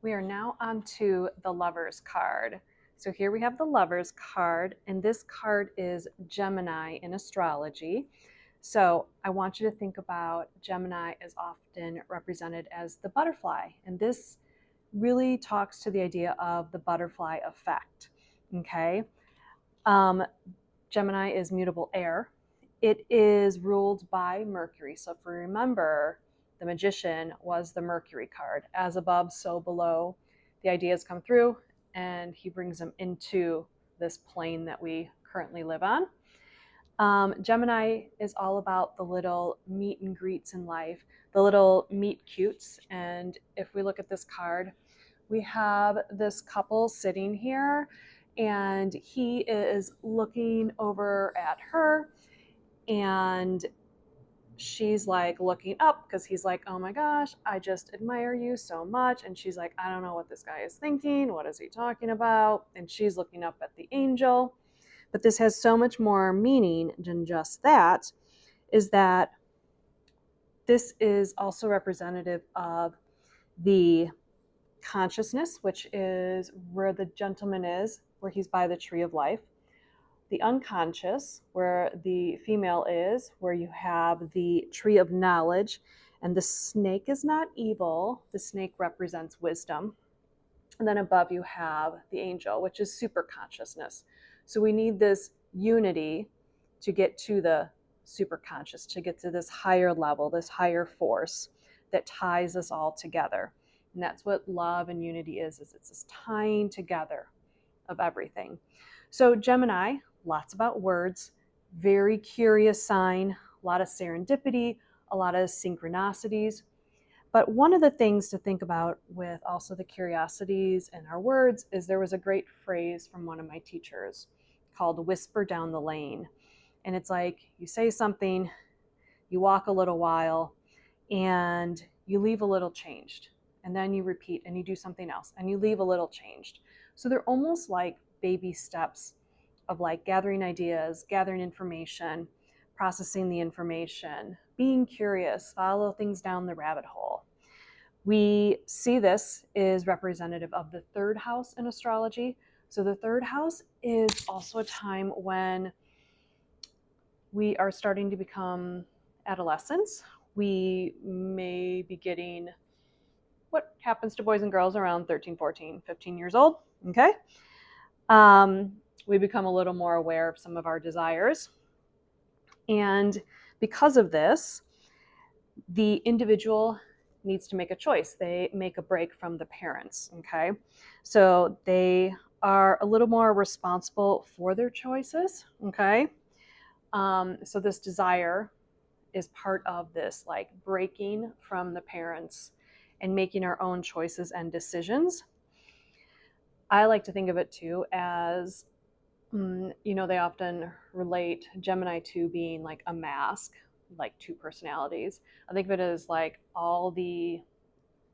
We are now on to the Lovers card. So here we have the Lovers card, and this card is Gemini in astrology. So I want you to think about Gemini as often represented as the butterfly, and this really talks to the idea of the butterfly effect. Okay, Gemini is mutable air. It is ruled by Mercury. So if we remember, the Magician was the Mercury card. As above, so below. The ideas come through and he brings them into this plane that we currently live on. Gemini is all about the little meet and greets in life, the little meet cutes. And if we look at this card, we have this couple sitting here and he is looking over at her and she's like looking up because he's like, oh my gosh, I just admire you so much. And she's like, I don't know what this guy is thinking. What is he talking about? And she's looking up at the angel. But this has so much more meaning than just that, is that this is also representative of the consciousness, which is where the gentleman is, where he's by the tree of life. The unconscious, where the female is, where you have the tree of knowledge. And the snake is not evil. The snake represents wisdom. And then above you have the angel, which is super consciousness. So we need this unity to get to the super conscious, to get to this higher level, this higher force that ties us all together. And that's what love and unity is it's this tying together of everything. So Gemini, lots about words, very curious sign, a lot of serendipity, a lot of synchronicities. But one of the things to think about with also the curiosities and our words is there was a great phrase from one of my teachers called whisper down the lane. And it's like you say something, you walk a little while, and you leave a little changed. And then you repeat and you do something else and you leave a little changed. So they're almost like baby steps of like gathering ideas, gathering information, processing the information, being curious, follow things down the rabbit hole. We see this is representative of the third house in astrology. So the third house is also a time when we are starting to become adolescents. We may be getting what happens to boys and girls around 13, 14, 15 years old. Okay. We become a little more aware of some of our desires. And because of this, the individual needs to make a choice. They make a break from the parents, okay? So they are a little more responsible for their choices, okay? So this desire is part of this, like breaking from the parents and making our own choices and decisions. I like to think of it too as, they often relate Gemini to being like a mask, like two personalities. I think of it as like all the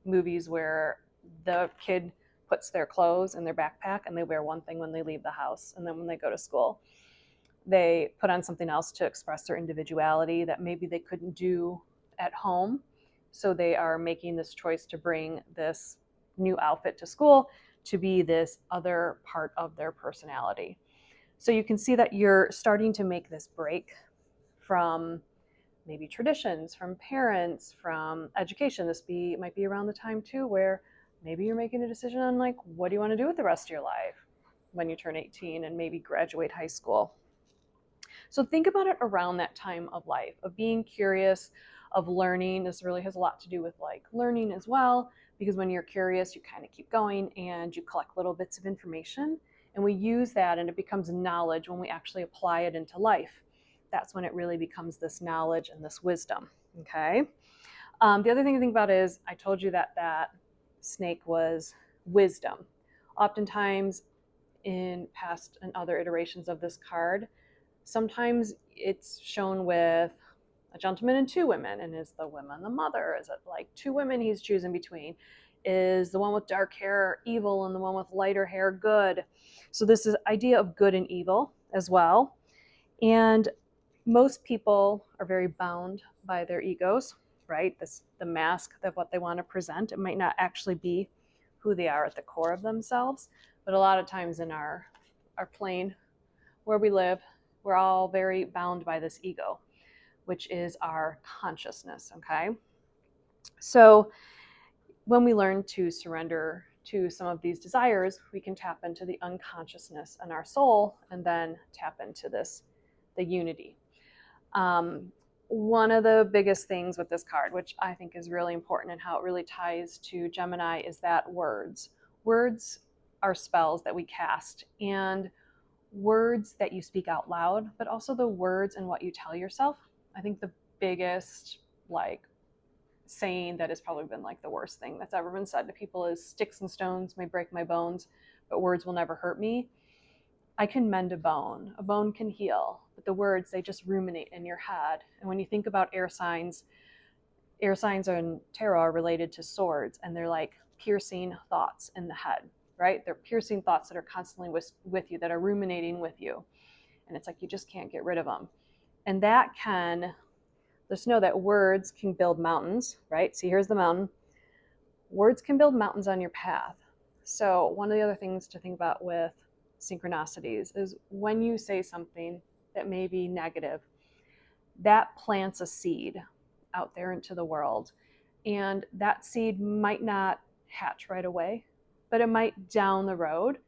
movies where the kid puts their clothes in their backpack and they wear one thing when they leave the house. And then when they go to school, they put on something else to express their individuality that maybe they couldn't do at home. So they are making this choice to bring this new outfit to school to be this other part of their personality. So you can see that you're starting to make this break from maybe traditions, from parents, from education. This might be around the time too where maybe you're making a decision on like, what do you want to do with the rest of your life when you turn 18 and maybe graduate high school. So think about it around that time of life, of being curious, of learning. This really has a lot to do with like learning as well, because when you're curious, you kind of keep going and you collect little bits of information. And we use that and it becomes knowledge when we actually apply it into life. That's when it really becomes this knowledge and this wisdom, okay? The other thing to think about is, I told you that that snake was wisdom. Oftentimes in past and other iterations of this card, sometimes it's shown with a gentleman and two women. And is the woman the mother? Is it like two women he's choosing between? Is the one with dark hair evil and the one with lighter hair good? So this is idea of good and evil as well. And most people are very bound by their egos, right? The mask of what they want to present. It might not actually be who they are at the core of themselves. But a lot of times in our plane where we live, we're all very bound by this ego, which is our consciousness, okay? So when we learn to surrender to some of these desires, we can tap into the unconsciousness in our soul and then tap into the unity. One of the biggest things with this card, which I think is really important and how it really ties to Gemini, is that words are spells that we cast, and words that you speak out loud, but also the words and what you tell yourself. I think the biggest saying that has probably been the worst thing that's ever been said to people is, sticks and stones may break my bones, but words will never hurt me. I can mend a bone can heal, but the words, they just ruminate in your head. And when you think about air signs and tarot are related to swords, and they're like piercing thoughts in the head, right? They're piercing thoughts that are constantly with you, that are ruminating with you. And it's like you just can't get rid of them. And let's know that words can build mountains, right? See, here's the mountain. Words can build mountains on your path. So one of the other things to think about with synchronicities is when you say something that may be negative, that plants a seed out there into the world. And that seed might not hatch right away, but it might down the road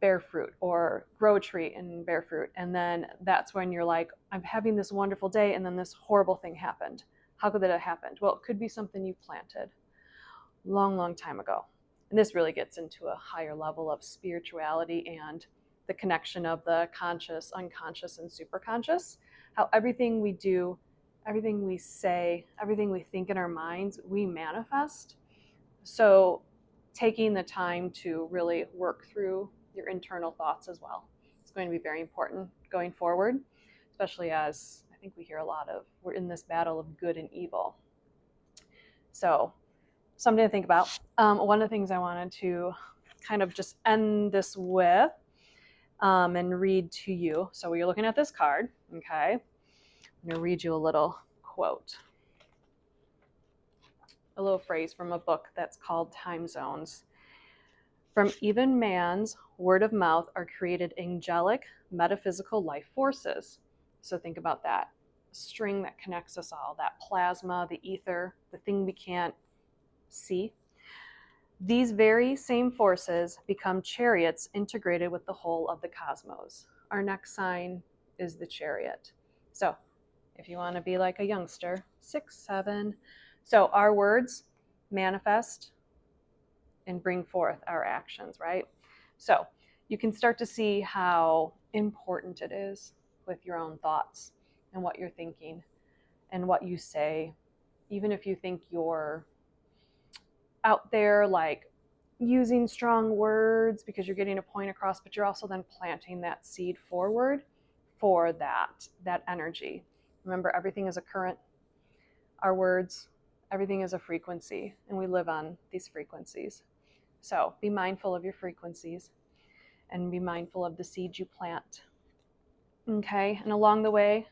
bear fruit, or grow a tree and bear fruit. And then that's when you're like, I'm having this wonderful day, and then this horrible thing happened. How could that have happened? Well, it could be something you planted long time ago. And this really gets into a higher level of spirituality and the connection of the conscious, unconscious, and superconscious. How everything we do, everything we say, everything we think in our minds, we manifest. So taking the time to really work through your internal thoughts as well, it's going to be very important going forward, especially as I think we hear a lot of, we're in this battle of good and evil. So something to think about. One of the things I wanted to kind of just end this with and read to you. So you're looking at this card, okay? I'm going to read you a little quote, a little phrase from a book that's called Time Zones. From even man's word of mouth are created angelic, metaphysical life forces. So think about that string that connects us all, that plasma, the ether, the thing we can't see. These very same forces become chariots integrated with the whole of the cosmos. Our next sign is the Chariot. So if you want to be like a youngster, 6, 7. So our words manifest and bring forth our actions, right? So you can start to see how important it is with your own thoughts and what you're thinking and what you say. Even if you think you're out there using strong words because you're getting a point across, but you're also then planting that seed forward for that energy. Remember, everything is a current. Our words, everything is a frequency, and we live on these frequencies. So be mindful of your frequencies and be mindful of the seeds you plant. Okay, and along the way,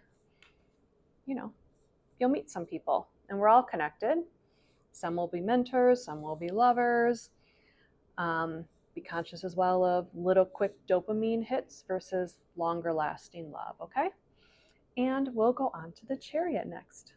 you'll meet some people, and we're all connected. Some will be mentors, some will be lovers. Be conscious as well of little quick dopamine hits versus longer lasting love, okay? And we'll go on to the Chariot next.